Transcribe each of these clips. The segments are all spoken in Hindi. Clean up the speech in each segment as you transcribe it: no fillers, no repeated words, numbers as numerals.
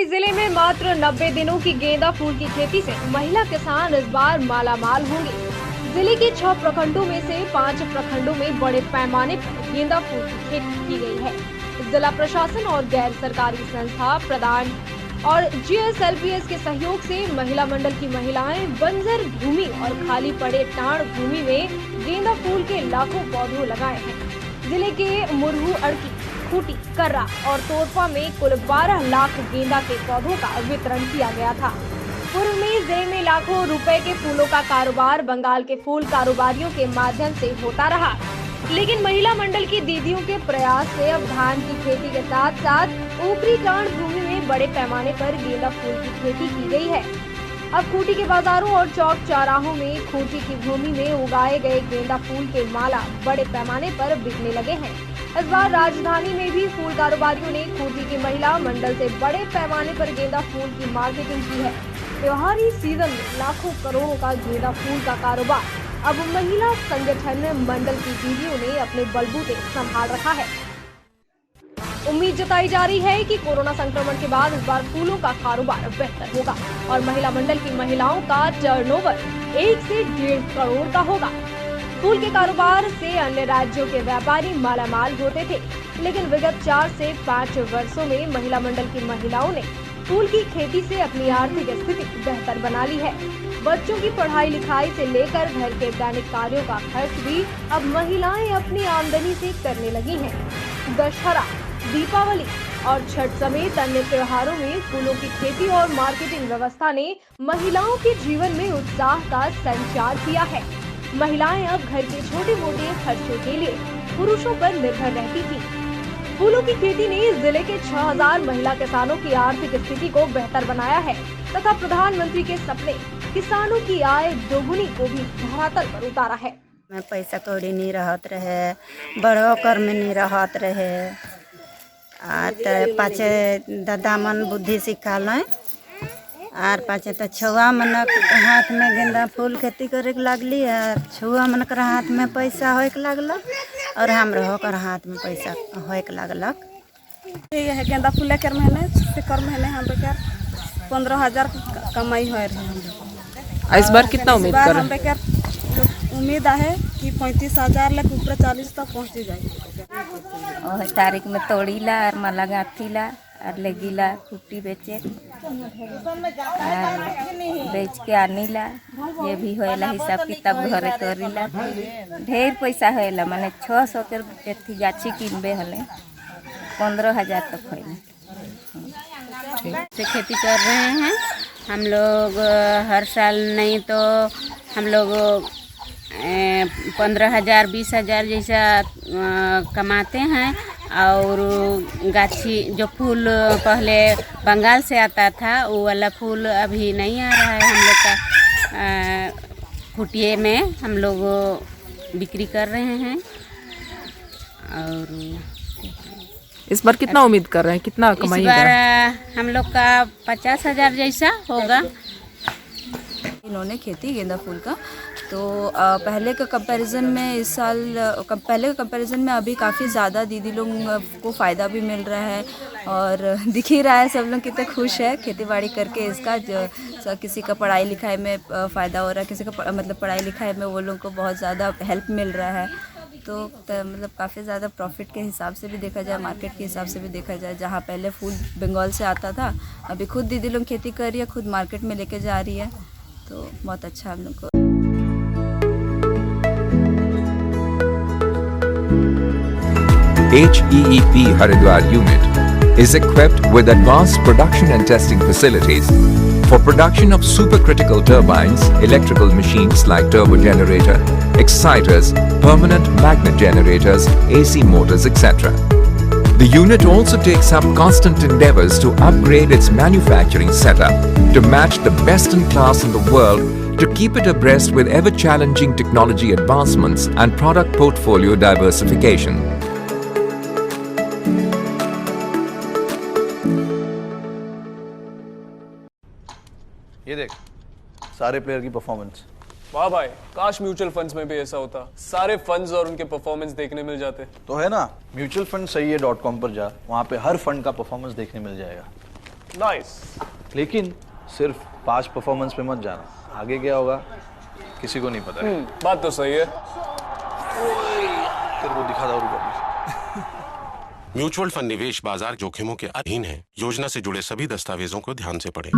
शिवपुरी जिले में मात्र 90 दिनों की गेंदा फूल की खेती से महिला किसान इस बार मालामाल होंगे। जिले के 6 प्रखंडों में से 5 प्रखंडों में बड़े पैमाने पर गेंदा फूल की खेती की गई है। जिला प्रशासन और गैर सरकारी संस्था प्रदान और GSLPS के सहयोग से महिला मंडल की महिलाएं बंजर भूमि और खाली पड़े टाण भूमि में गेंदा फूल के लाखों पौधे लगाए हैं। जिले के मुरहू, अड़की, खूटी, कर्रा और तोरपा में कुल 12 लाख गेंदा के पौधों का वितरण किया गया था। पूर्व में जिले में लाखों रुपए के फूलों का कारोबार बंगाल के फूल कारोबारियों के माध्यम से होता रहा, लेकिन महिला मंडल की दीदियों के प्रयास से अब धान की खेती के साथ साथ ऊपरी टाण भूमि में बड़े पैमाने पर गेंदा फूल की खेती की गई है। अब खूटी के बाजारों और चौक चौराहों में खूटी की भूमि में उगाए गए गेंदा फूल के माला बड़े पैमाने पर बिकने लगे हैं। इस बार राजधानी में भी फूल कारोबारियों ने खूटी की महिला मंडल से बड़े पैमाने पर गेंदा फूल की मार्केटिंग की है। त्योहारी सीजन में लाखों करोड़ों का गेंदा फूल का कारोबार अब महिला संगठन मंडल की दीदियों ने अपने बलबूते संभाल रखा है। उम्मीद जताई जा रही है कि कोरोना संक्रमण के बाद इस बार फूलों का कारोबार बेहतर होगा और महिला मंडल की महिलाओं का टर्नओवर 1 से 1.5 करोड़ का होगा। फूल के कारोबार से अन्य राज्यों के व्यापारी मालामाल होते थे, लेकिन विगत 4 से 5 वर्षों में महिला मंडल की महिलाओं ने फूल की खेती से अपनी आर्थिक स्थिति बेहतर बना ली है। बच्चों की पढ़ाई लिखाई से लेकर घर के दैनिक कार्यों का खर्च भी अब महिलाएं अपनी आमदनी से करने लगी हैं। दशहरा, दीपावली और छठ समेत अन्य त्योहारों में फूलों की खेती और मार्केटिंग व्यवस्था ने महिलाओं के जीवन में उत्साह का संचार किया है। महिलाएं अब घर के छोटे मोटे खर्चों के लिए पुरुषों पर निर्भर रहती थी। फूलों की खेती ने जिले के 6000 महिला किसानों की आर्थिक स्थिति को बेहतर बनाया है तथा प्रधानमंत्री के सपने किसानों की आय दोगुनी को भी धरातल पर उतारा है। मैं पैसा कौड़ी नहीं रहत रहे, बड़ो कर में नहीं रहत रहे, पाचे दादा मन बुद्धि सिखाल आर पाचे तो छुआ मन हाथ में गेंदा फूल खेती करे लागली है। छुआ मन कर हाथ में पैसा होए लागलक और हमरा होकर हाथ में पैसा होए लागलक। ये है गेंदा फूल कर महीने से कर महीने हम बेकार 15,000 कमाई हो रही। इस बार कितना उम्मीद कर रहे हैं? उम्मीद है कि 35,000 लग ऊपर 40 तक पहुँच जाए। और तारीख में तोड़ीला और माला गाथीला और लेगीला खूटी बेचे और बेच के आनीला। ये भी होएला हिसाब किताब घरे करीला। ढेर पैसा होएला, माने 600 के एथी गाछी किनबे हले 15,000 तक होएला। से खेती कर रहे हैं हम लोग। हर साल नहीं तो हम लोग 15,000 20,000 जैसा कमाते हैं। और गाछी जो फूल पहले बंगाल से आता था वो वाला फूल अभी नहीं आ रहा है। हम लोग का कुटिये में हम लोग बिक्री कर रहे हैं। और इस बार कितना उम्मीद कर रहे हैं, कितना कमाई? इस बार हम लोग का 50,000 जैसा होगा। इन्होंने खेती गेंदा फूल का तो पहले के कंपैरिजन में इस साल पहले के कंपैरिजन में अभी काफ़ी ज़्यादा दीदी लोग को फ़ायदा भी मिल रहा है और दिख ही रहा है सब लोग कितने खुश है खेती बाड़ी करके। इसका जो किसी का पढ़ाई लिखाई में फ़ायदा हो रहा है, किसी का मतलब पढ़ाई लिखाई में वो लोग को बहुत ज़्यादा हेल्प मिल रहा है। तो मतलब काफ़ी ज़्यादा प्रॉफिट के हिसाब से भी देखा जाए, मार्केट के हिसाब से भी देखा जाए। जहाँ पहले फूल बंगाल से आता था, अभी खुद दीदी लोग खेती कर रही है, खुद मार्केट में लेके जा रही है, तो बहुत अच्छा हम लोग को। HEEP Haridwar unit is equipped with advanced production and testing facilities for production of supercritical turbines, electrical machines like turbo generator, exciters, permanent magnet generators, AC motors, etc. The unit also takes up constant endeavors to upgrade its manufacturing setup to match the best in class in the world, to keep it abreast with ever-challenging technology advancements and product portfolio diversification. ये देख सारे प्लेयर की परफॉर्मेंस। वाह भाई, काश म्यूचुअल फंड्स में भी ऐसा होता, सारे फंड्स और उनके परफॉर्मेंस देखने मिल जाते। तो है ना, म्यूचुअल फंड सही है .com पर जा, वहाँ पे हर फंड का परफॉर्मेंस देखने मिल जाएगा। नाइस। लेकिन सिर्फ पास्ट परफॉर्मेंस पे मत जाना, आगे क्या होगा किसी को नहीं पता। बात तो सही है। तेरे को दिखा था म्यूचुअल फंड निवेश बाजार जोखिमों के अधीन है। योजना से जुड़े सभी दस्तावेजों को ध्यान से पढ़ें।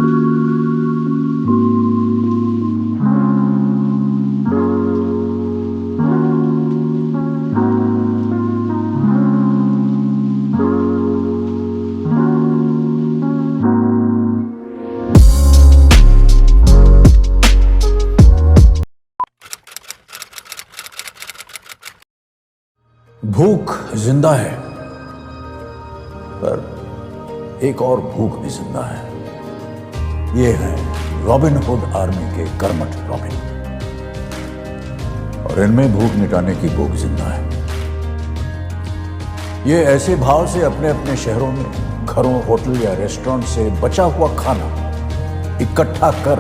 भूख जिंदा है, पर एक और भूख भी जिंदा है। ये है रॉबिन हुड आर्मी के कर्मठ रॉबिन, और इनमें भूख मिटाने की भूख जिंदा है। ये ऐसे भाव से अपने अपने शहरों में घरों, होटल या रेस्टोरेंट से बचा हुआ खाना इकट्ठा कर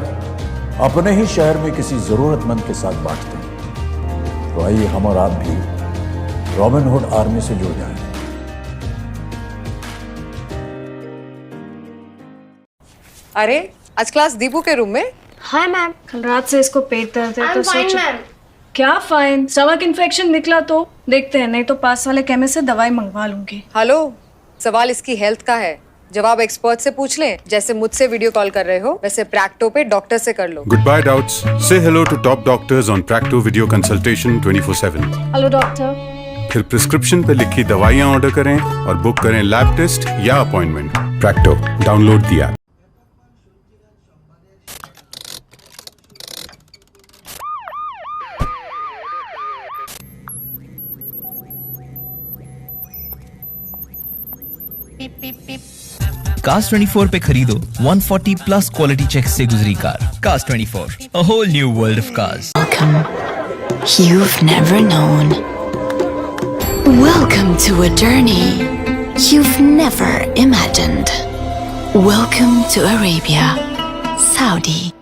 अपने ही शहर में किसी जरूरतमंद के साथ बांटते हैं। तो आइए हम और आप भी रॉबिन हुड आर्मी से जुड़ जाएं। अरे आज क्लास दीपू के रूम में? हाँ मैम, कल रात से इसको पेट दर्द है तो सोचो। क्या फाइन? स्टमक इन्फेक्शन निकला तो देखते हैं, नहीं तो पास वाले केमिस्ट से दवाई मंगवा लूंगी। हेलो, सवाल इसकी हेल्थ का है, जवाब एक्सपर्ट से पूछ लें। जैसे मुझसे वीडियो कॉल कर रहे हो वैसे प्रैक्टो पे डॉक्टर से कर लो। Goodbye doubts. Say hello to top doctors on Practo video consultation 24/7. Hello doctor. फिर प्रिस्क्रिप्शन पे लिखी दवाइयाँ ऑर्डर करें और बुक करें लैब टेस्ट या appointment. Practo, download the app. Cars 24 पे खरीदो 140 प्लस क्वालिटी चेक से गुजरी car. Cars 24, a whole new world of cars. Welcome. You've never known. Welcome to a journey you've never imagined. Welcome to Arabia, Saudi.